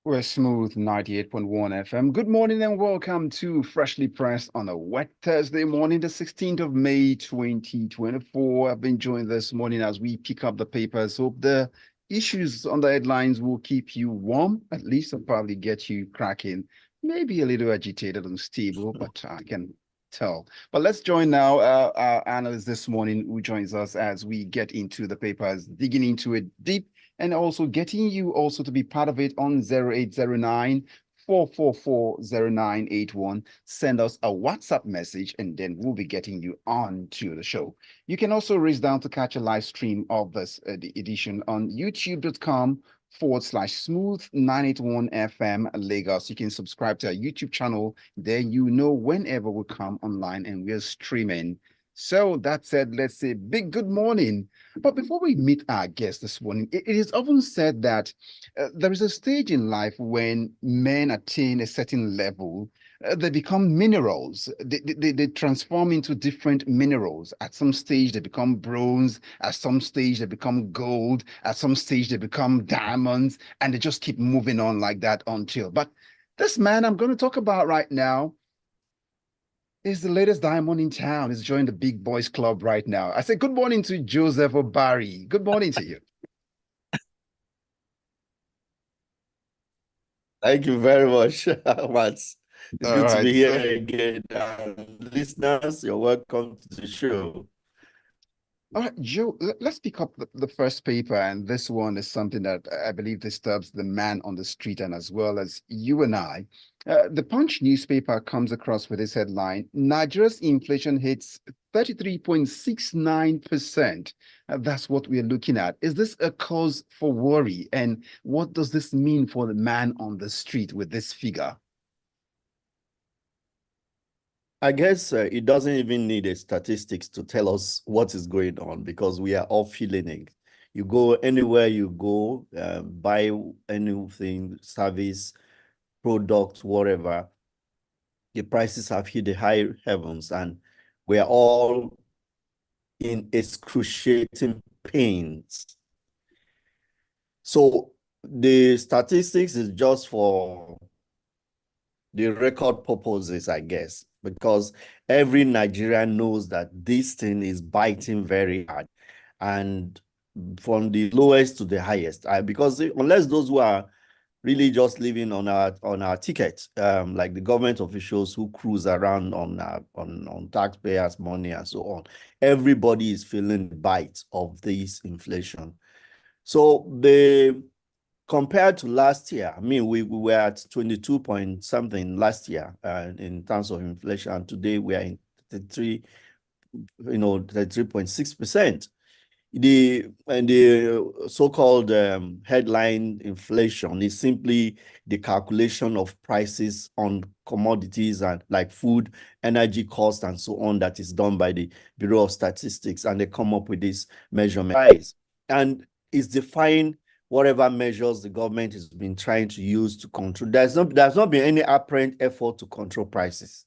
We're smooth 98.1 FM. Good morning and welcome to Freshly Pressed on a wet Thursday morning, the 16th of May, 2024. I've been joined this morning as we pick up the papers. Hope the issues on the headlines will keep you warm, at least, and probably get you cracking. Maybe a little agitated and stable, but I can tell. But let's join now our analyst this morning who joins us as we get into the papers, digging into it deep and also getting you also to be part of it on 0809 444 0981. Send us a WhatsApp message and then we'll be getting you on to the show. You can also raise down to catch a live stream of this edition on youtube.com/smooth 981 FM Lagos. You can subscribe to our YouTube channel. There you know whenever we come online and we're streaming. So that said, let's say big good morning. But before we meet our guest this morning, it is often said that there is a stage in life when men attain a certain level, they become minerals. They transform into different minerals. At some stage, they become bronze. At some stage, they become gold. At some stage, they become diamonds. And they just keep moving on like that until. But this man I'm going to talk about right now is the latest diamond in town. He's joined the big boys club right now. I say good morning to Joseph Obari. Good morning to you. Thank you very much, Mats. It's All good to right. be here again. Listeners, you're welcome to the show. All right, Joe, let's pick up the first paper. And this one is something that I believe disturbs the man on the street and as well as you and I. The Punch newspaper comes across with this headline: Nigeria's inflation hits 33.69%. That's what we're looking at. Is this a cause for worry? And what does this mean for the man on the street with this figure? I guess it doesn't even need a statistics to tell us what is going on because we are all feeling it. You go anywhere you go, buy anything, service, product, whatever, the prices have hit the high heavens and we are all in excruciating pains. So the statistics is just for the record purposes, I guess, because every Nigerian knows that this thing is biting very hard and from the lowest to the highest. Because unless those who are really just living on our ticket, like the government officials who cruise around on taxpayers' money and so on, everybody is feeling the bite of this inflation. So compared to last year, I mean, we were at 22 point something last year in terms of inflation. And today we are in 33.6%. The so-called headline inflation is simply the calculation of prices on commodities and like food, energy cost, and so on that is done by the Bureau of Statistics, and they come up with this measurement. And it's defined whatever measures the government has been trying to use to control. There's not been any apparent effort to control prices.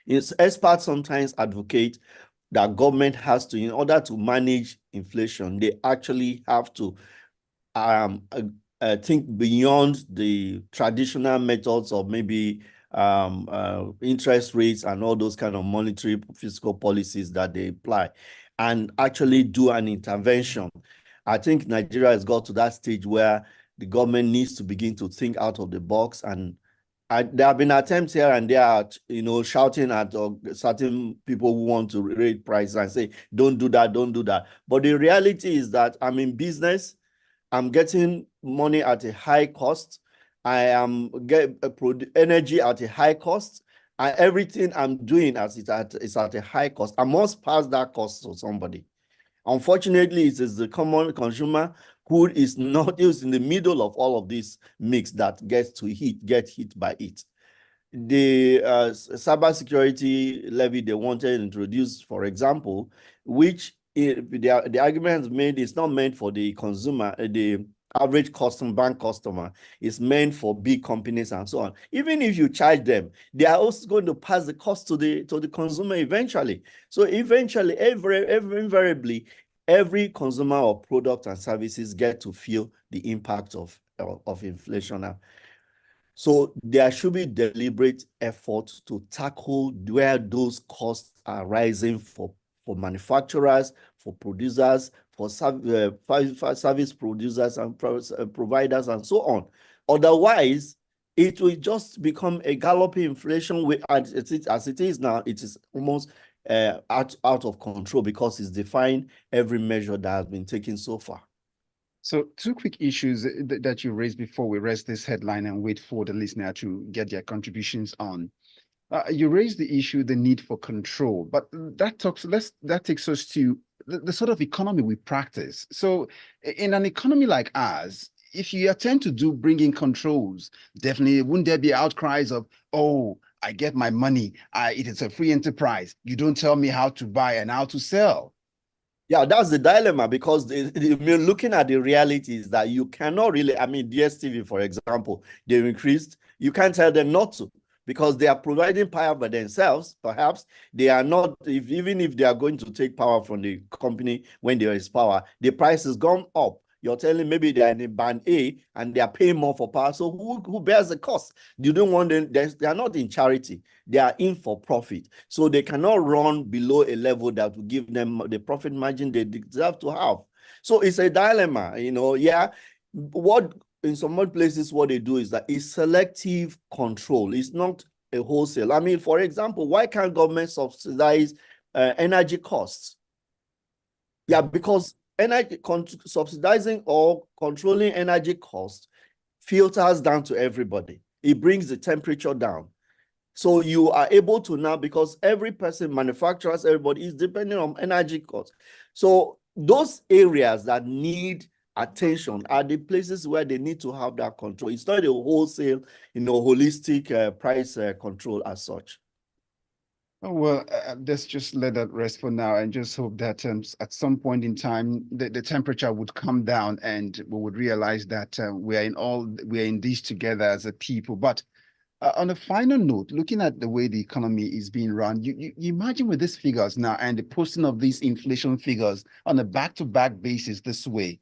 Experts sometimes advocate that government has to, in order to manage inflation, they actually have to think beyond the traditional methods of maybe interest rates and all those kind of monetary fiscal policies that they apply and actually do an intervention. I think Nigeria has got to that stage where the government needs to begin to think out of the box. And there have been attempts here and there, shouting at certain people who want to raise prices and say, don't do that, don't do that. But the reality is that I'm in business. I'm getting money at a high cost. I am getting energy at a high cost. And everything I'm doing is at a high cost. I must pass that cost to somebody. Unfortunately, it is the common consumer who is not used in the middle of all of this mix that get hit by it. The cybersecurity levy they wanted to introduce, for example, which the argument made is not meant for the consumer, the average bank customer. Is meant for big companies and so on. Even if you charge them, they are also going to pass the cost to the consumer eventually. So eventually, invariably, every consumer of products and services get to feel the impact of of inflation now. So there should be deliberate effort to tackle where those costs are rising for manufacturers, for producers, for service producers and providers and so on. Otherwise, it will just become a galloping inflation as it is now. It is almost out of control because it's defying every measure that has been taken so far. So two quick issues that you raised before we rest this headline and wait for the listener to get their contributions on. You raised the issue, the need for control, but that takes us to the sort of economy we practice. So in an economy like ours, if you attempt to bring in controls, definitely wouldn't there be outcries of, oh, I get my money, it is a free enterprise. You don't tell me how to buy and how to sell. Yeah, that's the dilemma because we're looking at the reality is that you cannot really, I mean, DSTV, for example, they increased. You can't tell them not to because they are providing power by themselves. Perhaps they are not, even if they are going to take power from the company when there is power, the price has gone up. You're telling maybe they're in a band A and they are paying more for power. So who bears the cost? You don't want them, they are not in charity. They are in for profit. So they cannot run below a level that will give them the profit margin they deserve to have. So it's a dilemma, yeah. What in some other places, what they do is that it's selective control. It's not a wholesale. I mean, for example, why can't government subsidize energy costs? Yeah, because energy subsidizing or controlling energy costs filters down to everybody. It brings the temperature down. So you are able to now, because every person, manufacturers, everybody is depending on energy costs. So those areas that need attention are the places where they need to have that control. It's not a wholesale, holistic price control as such. Oh, well, let's just let that rest for now and just hope that at some point in time, the temperature would come down and we would realize that we're in this together as a people. But on a final note, looking at the way the economy is being run, you imagine with these figures now and the posting of these inflation figures on a back-to-back basis this way,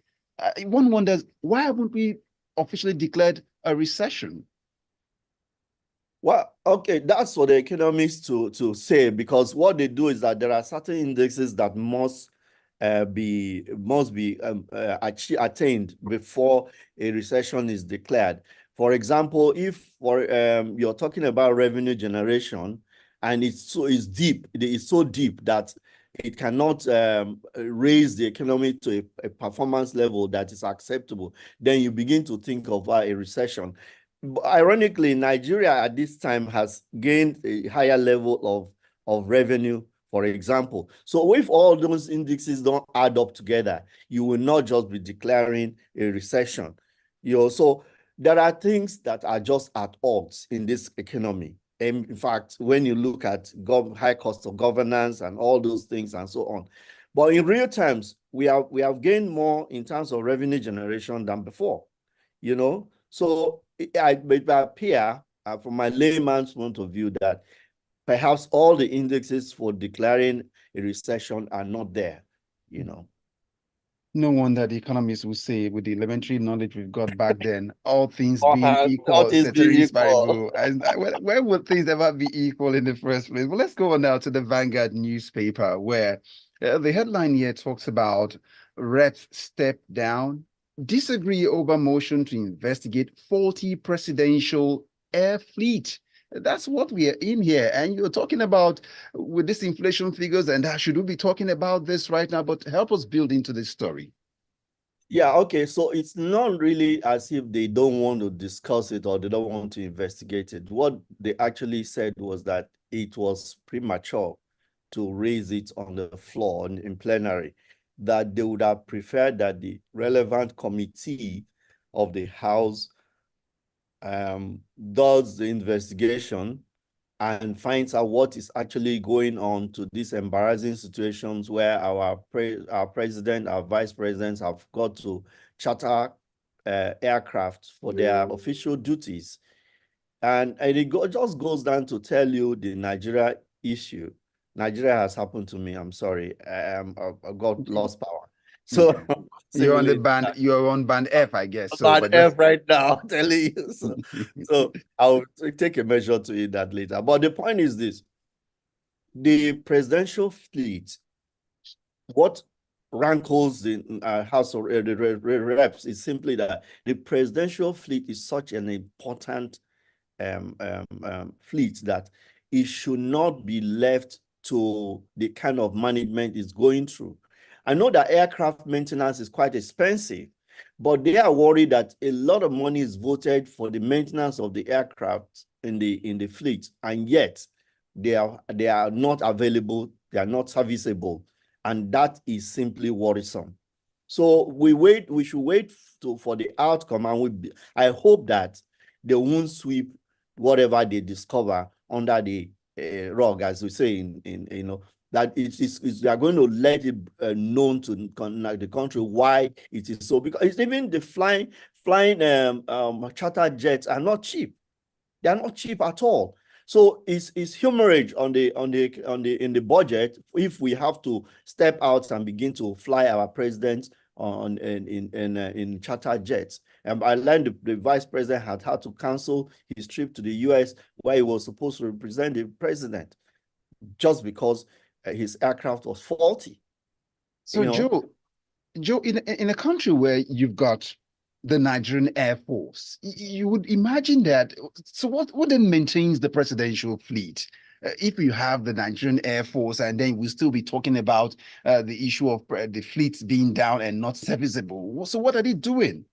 one wonders, why haven't we officially declared a recession? Well, okay, that's for the economists to say, because what they do is that there are certain indexes that must be attained before a recession is declared. For example, if you're talking about revenue generation and it's deep, it is so deep that it cannot raise the economy to a performance level that is acceptable, then you begin to think of a recession. Ironically, Nigeria at this time has gained a higher level of revenue, for example. So if all those indexes don't add up together, you will not just be declaring a recession. So there are things that are just at odds in this economy. And in fact, when you look at high cost of governance and all those things and so on. But in real terms, we have gained more in terms of revenue generation than before, So it may appear, from my layman's point of view, that perhaps all the indexes for declaring a recession are not there. No wonder the economists will say, with the elementary knowledge we've got back then, all things being All equal, things being ceteris equal. paribus. And where would things ever be equal in the first place? Well, let's go on now to the Vanguard newspaper, where the headline here talks about reps step down, disagree over motion to investigate faulty presidential air fleet. That's what we are in here. And you're talking about with this inflation figures, and should we be talking about this right now? But help us build into this story. Yeah, okay. So it's not really as if they don't want to discuss it or they don't want to investigate it. What they actually said was that it was premature to raise it on the floor in plenary, that they would have preferred that the relevant committee of the House does the investigation and finds out what is actually going on to these embarrassing situations where our president, our vice presidents have got to charter aircraft for their official duties. And it just goes down to tell you the Nigeria issue. Nigeria has happened to me. I'm sorry. I got lost power. So Okay. You're on the simulate band, that. you're on band F, I guess. So, About but F just right now, I'm telling you. So I'll take a measure to it that later. But the point is this: the presidential fleet, what rankles the House of the Reps is simply that the presidential fleet is such an important fleet that it should not be left to the kind of management it's going through. I know that aircraft maintenance is quite expensive, but they are worried that a lot of money is voted for the maintenance of the aircraft in the fleet, and yet they are not available, they are not serviceable, and that is simply worrisome. So we should wait for the outcome, and I hope that they won't sweep whatever they discover under the rug, as we say that they are going to let it known to the country why it is so, because it's even the flying charter jets are not cheap. They are not cheap at all. So it's hemorrhage in the budget if we have to step out and begin to fly our president on in charter jets. And I learned the vice president had to cancel his trip to the US where he was supposed to represent the president just because his aircraft was faulty. so You know, Joe, in a country where you've got the Nigerian Air Force, you would imagine that. So, what then maintains the presidential fleet? If you have the Nigerian Air Force, and then we'll still be talking about the issue of the fleets being down and not serviceable. So, what are they doing?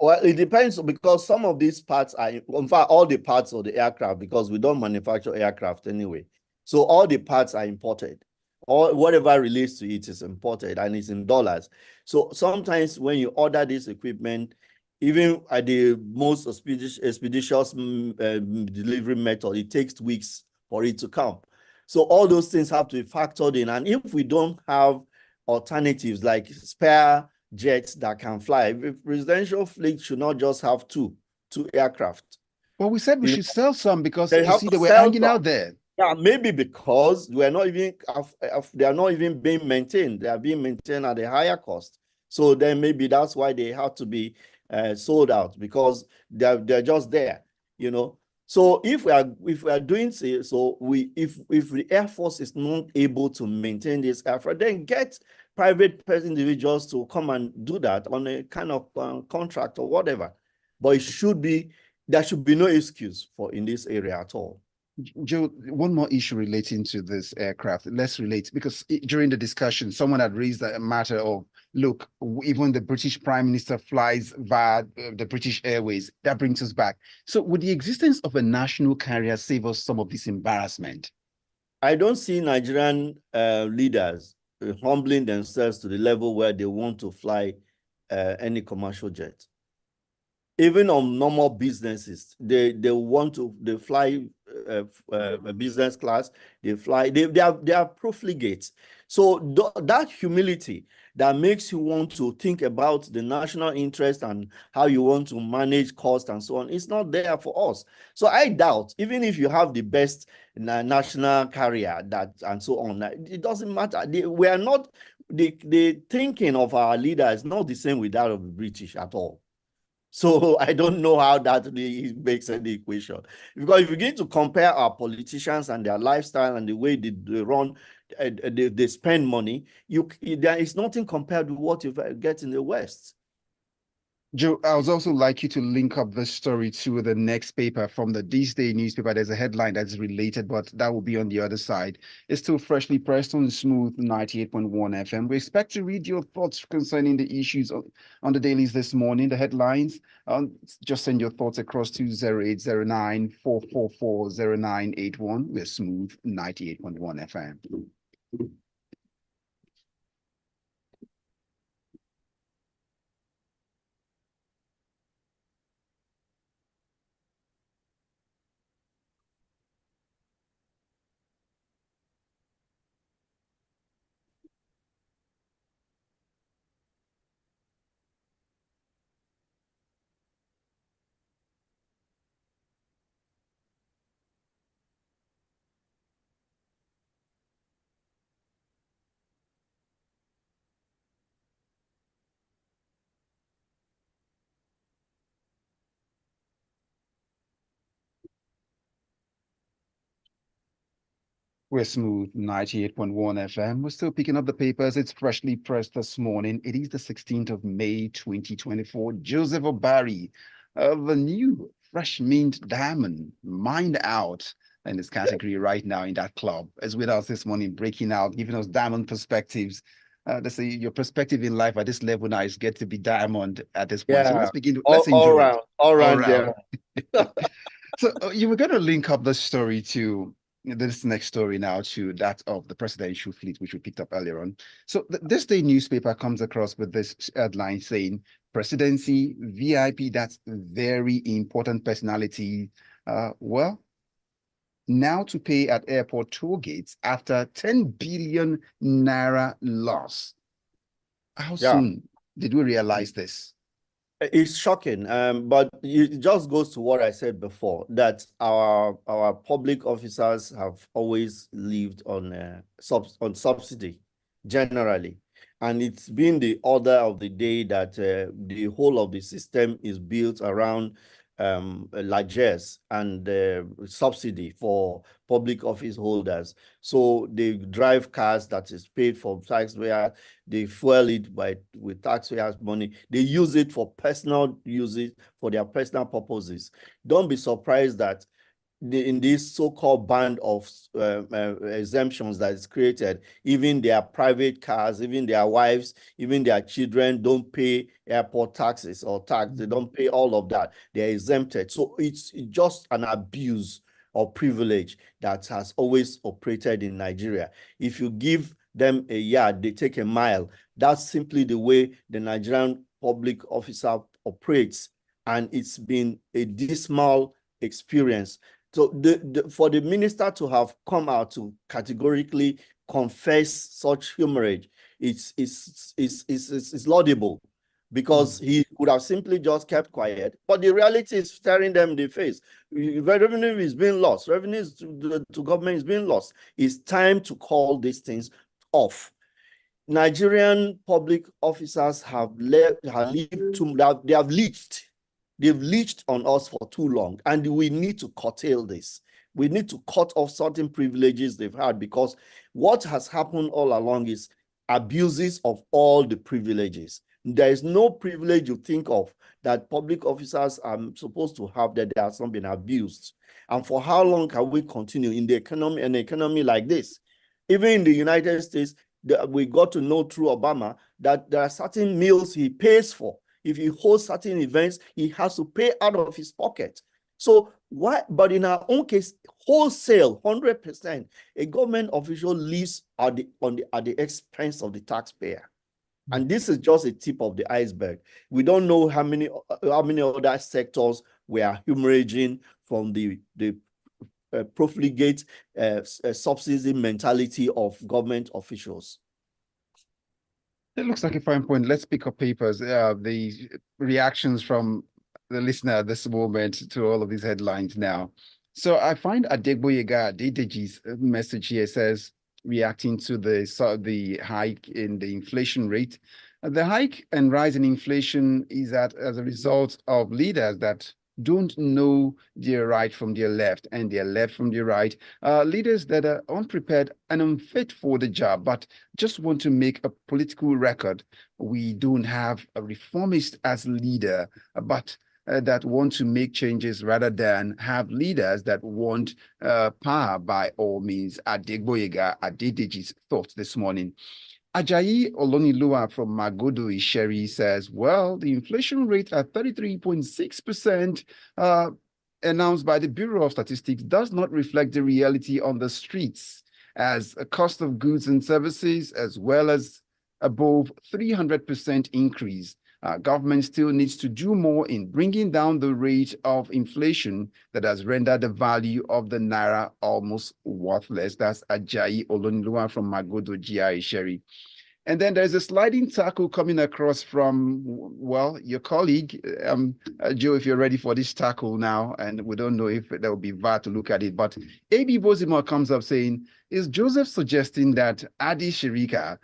well, it depends because some of these parts are, in fact, all the parts of the aircraft, because we don't manufacture aircraft anyway. So all the parts are imported. Or whatever relates to it is imported and it's in dollars. So sometimes when you order this equipment, even at the most expeditious delivery method, it takes weeks for it to come. So all those things have to be factored in. And if we don't have alternatives like spare jets that can fly, the presidential fleet should not just have two aircraft. Well, we said we You know, should sell some because they you have see to they were sell hanging some. out there. Yeah, maybe because we're not even they are not even being maintained. They are being maintained at a higher cost. So then maybe that's why they have to be sold out, because they're just there, you know. So if we are doing so, if the Air Force is not able to maintain this aircraft, then get private individuals to come and do that on a kind of contract or whatever. But there should be no excuse for in this area at all. Joe, one more issue relating to this aircraft. Let's relate because during the discussion, someone had raised the matter of, look, even the British Prime Minister flies via the British Airways. That brings us back. So, would the existence of a national carrier save us some of this embarrassment? I don't see Nigerian leaders humbling themselves to the level where they want to fly any commercial jet. Even on normal businesses, they fly business class. They are profligate. So that humility that makes you want to think about the national interest and how you want to manage cost and so on, it's not there for us. So I doubt, even if you have the best national carrier that and so on, it doesn't matter. We are not the thinking of our leader is not the same with that of the British at all. So I don't know how that really makes any equation. Because if you begin to compare our politicians and their lifestyle and the way they run, they spend money, there is nothing compared with what you get in the West. Joe, I would also like you to link up this story to the next paper from the This Day newspaper. There's a headline that's related, but that will be on the other side. It's still freshly pressed on Smooth 98.1 FM. We expect to read your thoughts concerning the issues on the dailies this morning, the headlines. Just send your thoughts across to 0809 444 0981. We're Smooth 98.1 FM. We're smooth 98.1 FM. We're still picking up the papers. It's freshly pressed this morning. It is the 16th of May, 2024. Joseph Obari, the new fresh mint diamond, mined out in this category right now in that club, is with us this morning, breaking out, giving us diamond perspectives. Let's say your perspective in life at this level now is get to be diamond at this point. So Yeah, let's begin. Let's all enjoy it round, all all round round. there. So you were going to link up the story to this next story now to that of the presidential fleet, which we picked up earlier on. So this day newspaper comes across with this headline saying, "Presidency VIP, that's very important personality. Well, now to pay at airport toll gates after 10 billion naira loss." How Yeah. soon did we realize this? It's shocking, but it just goes to what I said before, that our public officers have always lived on on subsidy generally, and it's been the order of the day that the whole of the system is built around largesse and subsidy for public office holders. So they drive cars that is paid for taxpayer, they fuel it with taxpayers' money. They use it for personal uses, for their personal purposes. Don't be surprised that in this so-called band of exemptions that is created, even their private cars, even their wives, even their children don't pay airport taxes or tax. They don't pay all of that. They're exempted. So it's just an abuse of privilege that has always operated in Nigeria. If you give them a yard, they take a mile. That's simply the way the Nigerian public officer operates. And it's been a dismal experience. So for the minister to have come out to categorically confess such hemorrhage, it's laudable, because he could have simply just kept quiet. But the reality is staring them in the face. Revenue is being lost. Revenue to government is being lost. It's time to call these things off. Nigerian public officers have they have leached. They've leached on us for too long, and we need to curtail this. We need to cut off certain privileges they've had, because what has happened all along is abuses of all the privileges. There is no privilege you think of that public officers are supposed to have that they have not been abused. And for how long can we continue in an economy like this? Even in the United States, we got to know through Obama that there are certain meals he pays for. If he holds certain events, he has to pay out of his pocket. So why? But in our own case, wholesale, 100%, a government official lives at the expense of the taxpayer. And this is just a tip of the iceberg. We don't know how many other sectors we are hemorrhaging from the profligate subsidy mentality of government officials. It looks like a fine point. Let's pick up papers. The reactions from the listener at this moment to all of these headlines now. So I find Adegboyega Adedeji's message here says, reacting to the hike in the inflation rate. The hike and rise in inflation is as a result of leaders that don't know their right from their left and their left from their right. Leaders that are unprepared and unfit for the job, but just want to make a political record. We don't have a reformist as leader, but that want to make changes rather than have leaders that want power by all means. Adegboyega Adedeji's thoughts this morning. Ajayi Olonilua from Magodo Isheri says, well, the inflation rate at 33.6% announced by the Bureau of Statistics does not reflect the reality on the streets, as a cost of goods and services, as well as above 300% increase. Government still needs to do more in bringing down the rate of inflation that has rendered the value of the naira almost worthless. That's Ajayi Olonilua from Magodo GI Sherry. And then there's a sliding tackle coming across from, well, your colleague, Joe, if you're ready for this tackle now, and we don't know if there will be VAR to look at it, but AB Bozima comes up saying, Is Joseph suggesting that Adi Shirika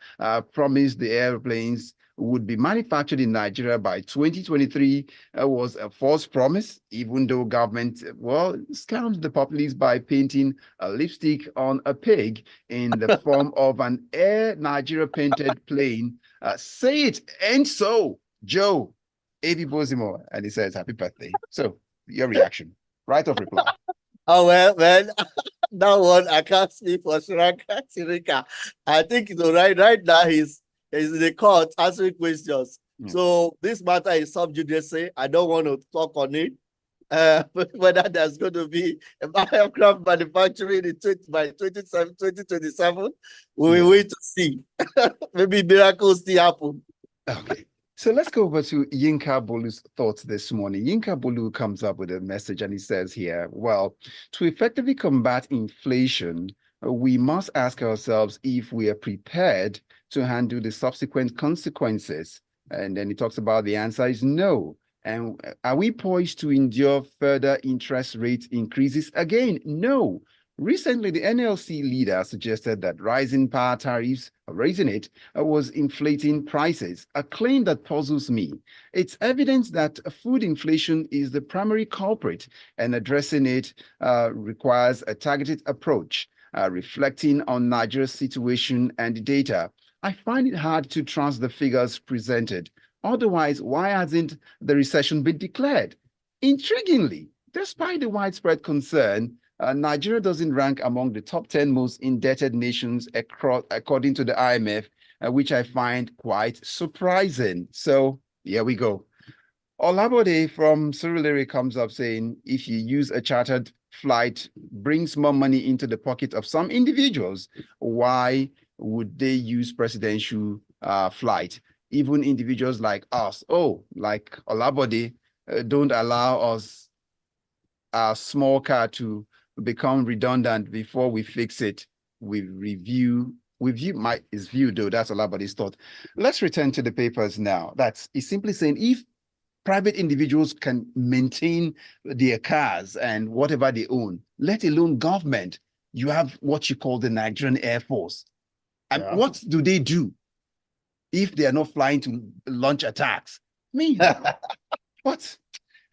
promised the airplanes would be manufactured in Nigeria by 2023 was a false promise, even though government, well, scammed the populace by painting a lipstick on a pig in the form of an Air Nigeria painted plane? Say it ain't so, Joe. A.V. Bozimo, and he says, happy birthday. So, your reaction, right of reply. Oh, well, man, that one, I can't speak for Racketeering. I think, right now, he's in the court answering questions. So this matter is sub judice. I don't want to talk on it. Whether there's going to be a aircraft manufacturing by 2027, we will wait to see. Maybe miracles still happen. Okay. So let's go over to Yinka Bolu's thoughts this morning. Yinka Bolu comes up with a message and he says here, well, to effectively combat inflation, we must ask ourselves if we are prepared to handle the subsequent consequences. And then he talks about the answer is no. And are we poised to endure further interest rate increases? Again, no. Recently, the NLC leader suggested that raising power tariffs, was inflating prices, a claim that puzzles me. It's evidence that food inflation is the primary culprit, and addressing it requires a targeted approach, reflecting on Nigeria's situation and data. I find it hard to trust the figures presented. Otherwise, why hasn't the recession been declared? Intriguingly, despite the widespread concern, Nigeria doesn't rank among the top 10 most indebted nations according to the IMF, which I find quite surprising. So here we go. Olabode from Surulere comes up saying, if you use a chartered flight, brings more money into the pocket of some individuals, why would they use presidential flight? Even individuals like us, like Olabode, don't allow us a small car to become redundant before we fix it. We review his view though. That's Olabode's thought. Let's return to the papers now. He's simply saying if private individuals can maintain their cars and whatever they own, let alone government, you have what you call the Nigerian Air Force. And what do they do if they are not flying to launch attacks? What?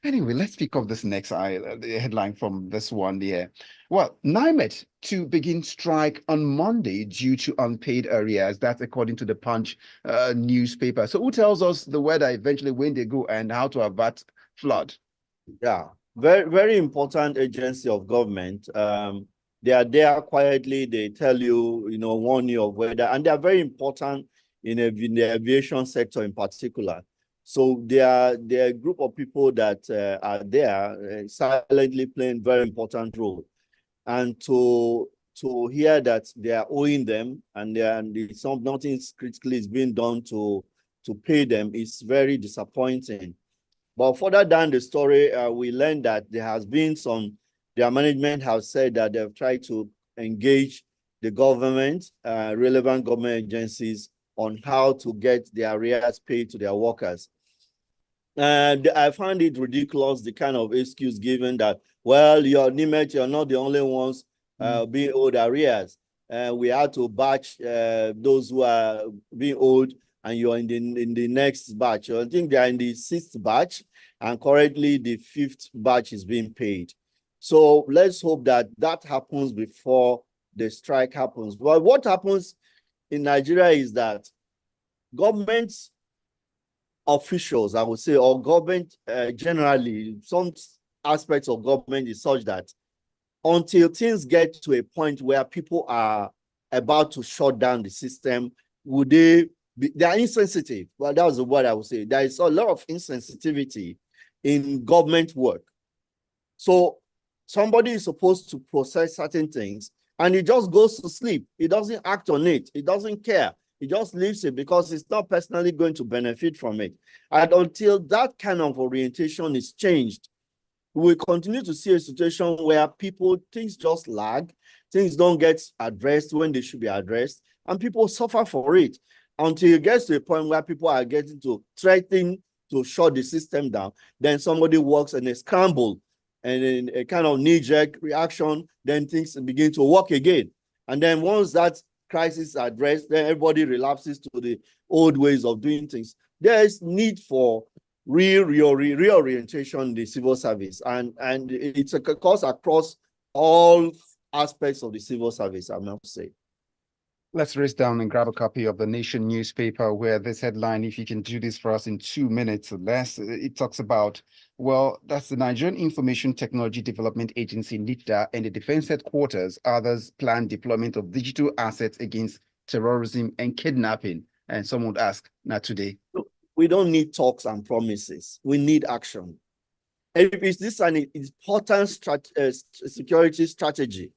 Anyway, let's pick up this next the headline from this one here. Well, NIMET to begin strike on Monday due to unpaid arrears. That's according to the Punch newspaper. So who tells us the weather eventually when they go and how to avert flood? Yeah, very, very important agency of government. They are there quietly. They tell you, warn you of weather, and they are very important in the aviation sector in particular. So they are a group of people that are there silently playing very important role. And to hear that they are owing them and nothing critically is being done to pay them is very disappointing. But further down the story, we learned that there has been their management has said that they've tried to engage the government, relevant government agencies on how to get their arrears paid to their workers. And I find it ridiculous, the kind of excuse given that, well, you're not the only ones being owed arrears. We had to batch those who are being owed, and you're in the next batch. I think they're in the 6th batch, and currently the 5th batch is being paid. So let's hope that happens before the strike happens. But what happens in Nigeria is that governments officials, I would say, or government generally, some aspects of government is such that until things get to a point where people are about to shut down the system, they are insensitive. Well, that was the word I would say. There is a lot of insensitivity in government work. So somebody is supposed to process certain things and he just goes to sleep. He doesn't act on it. He doesn't care. He just leaves it because he's not personally going to benefit from it. And until that kind of orientation is changed, we will continue to see a situation where things just lag, things don't get addressed when they should be addressed, and people suffer for it until it gets to a point where people are getting to threaten to shut the system down. Then somebody works and they scramble and in a kind of knee-jerk reaction, then things begin to work again. And then once that crisis is addressed, then everybody relapses to the old ways of doing things. There is need for reorientation in the civil service, and it's a course across all aspects of the civil service, I must say. Let's race down and grab a copy of the Nation newspaper where this headline, if you can do this for us in 2 minutes or less, it talks about, well, that's the Nigerian Information Technology Development Agency, NITDA, and the Defense Headquarters. Others plan deployment of digital assets against terrorism and kidnapping. And some would ask, not today. We don't need talks and promises. We need action. And if this is an important security strategy,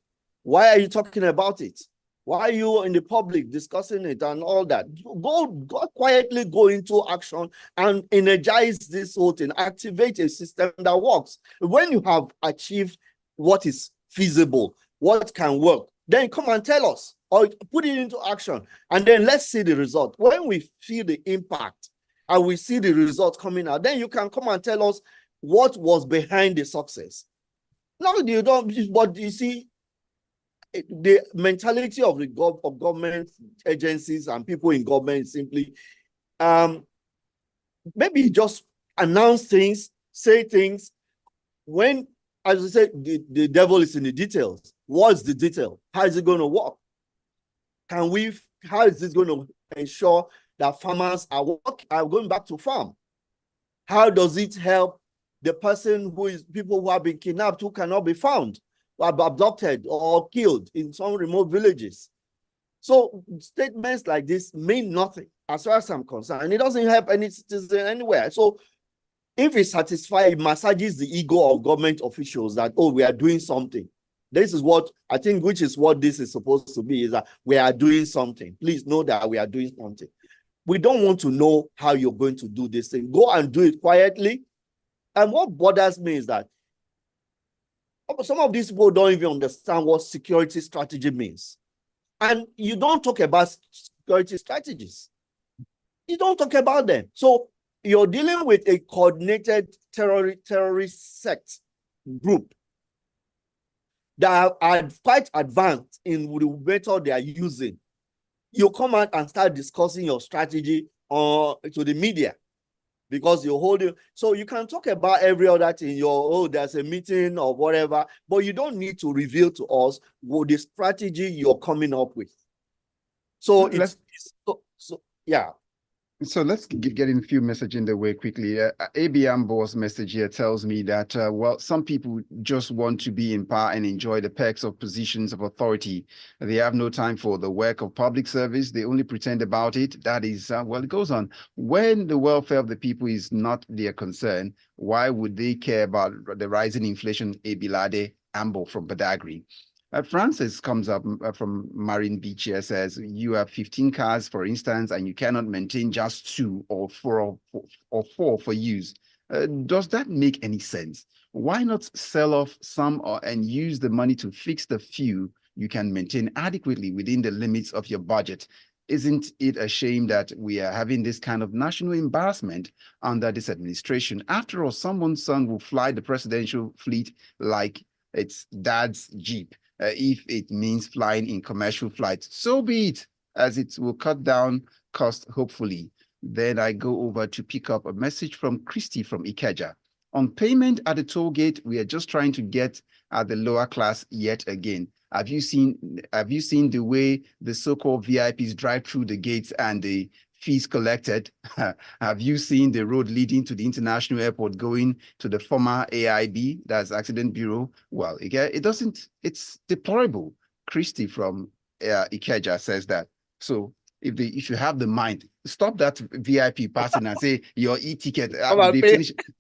why are you talking about it? Why are you in the public discussing it and all that? Go quietly go into action and energize this whole thing, activate a system that works. When you have achieved what is feasible, what can work, then come and tell us or put it into action. And then let's see the result. When we feel the impact and we see the result coming out, then you can come and tell us what was behind the success. No, you don't, but you see, the mentality of the government agencies and people in government is simply maybe just announce things, say things, when, as I said, the devil is in the details. What's the detail? How is it going to work? How is this going to ensure that farmers are going back to farm? How does it help the person people who have been kidnapped, who cannot be found, abducted or killed in some remote villages? So statements like this mean nothing as far as I'm concerned, and it doesn't help any citizen anywhere. So if it satisfies, it massages the ego of government officials that, oh, we are doing something. This is what I think, which is what this is supposed to be, is that we are doing something. Please know that we are doing something. We don't want to know how you're going to do this thing. Go and do it quietly. And what bothers me is that some of these people don't even understand what security strategy means. And you don't talk about security strategies. You don't talk about them. So you're dealing with a coordinated terrorist sect group that are quite advanced in the method they are using. You come out and start discussing your strategy to the media, because you're holding, so you can talk about every other thing, there's a meeting or whatever, but you don't need to reveal to us what the strategy you're coming up with. So yeah. So let's get in a few messages in the way quickly. AB Ambo's message here tells me that, well, some people just want to be in power and enjoy the perks of positions of authority. They have no time for the work of public service. They only pretend about it. That is, well, it goes on. When the welfare of the people is not their concern, why would they care about the rising inflation? Abilade Ambo from Badagry. Francis comes up from Marine Beach here, says, you have 15 cars, for instance, and you cannot maintain just 2 or 4 for use. Does that make any sense? Why not sell off some and use the money to fix the few you can maintain adequately within the limits of your budget? Isn't it a shame that we are having this kind of national embarrassment under this administration? After all, someone's son will fly the presidential fleet like it's dad's Jeep. If it means flying in commercial flights, so be it, as it will cut down cost, hopefully. Then I go over to pick up a message from Christy from Ikeja. On payment at the toll gate, we are just trying to get at the lower class yet again. Have you seen the way the so-called VIPs drive through the gates and the fees collected? Have you seen the road leading to the international airport going to the former AIB, that's Accident Bureau? Well, it doesn't, it's deplorable. Christy from Ikeja says that. So if you have the mind, stop that VIP passing and say your e-ticket,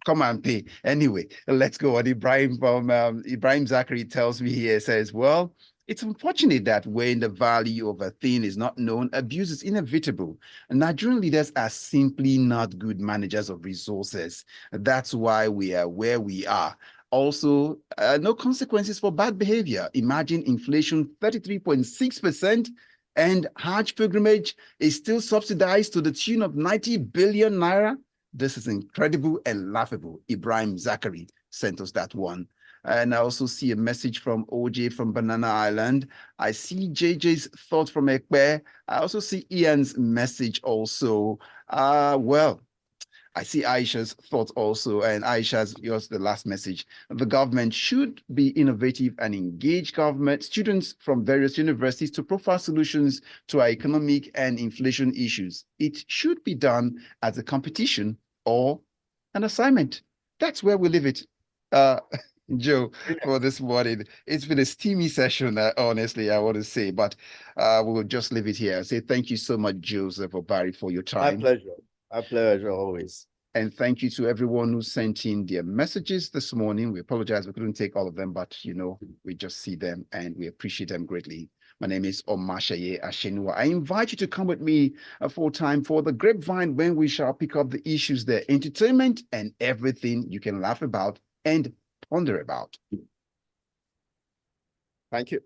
come and pay. Anyway, let's go on. Ibrahim from Ibrahim Zachary tells me here, says, well, it's unfortunate that when the value of a thing is not known, abuse is inevitable. Nigerian leaders are simply not good managers of resources. That's why we are where we are. Also, no consequences for bad behavior. Imagine inflation 33.6%, and Hajj pilgrimage is still subsidized to the tune of 90 billion naira. This is incredible and laughable. Ibrahim Zachary sent us that one. And I also see a message from OJ from Banana Island. I see JJ's thought from Ekpe. I also see Ian's message also. Well, I see Aisha's thoughts also, and Aisha's yours the last message. The government should be innovative and engage government students from various universities to profile solutions to our economic and inflation issues. It should be done as a competition or an assignment. That's where we leave it. Uh, Joe, for this morning. It's been a steamy session, honestly, I want to say, but we'll just leave it here. Say thank you so much, Joseph Obari, for your My time. pleasure. My pleasure always. And thank you to everyone who sent in their messages this morning. We apologize we couldn't take all of them, but we just see them and we appreciate them greatly. My name is Omatseye Atsenuwa. I invite you to come with me full time for the Grapevine when we shall pick up the issues there, entertainment and everything you can laugh about and ponder about. Thank you.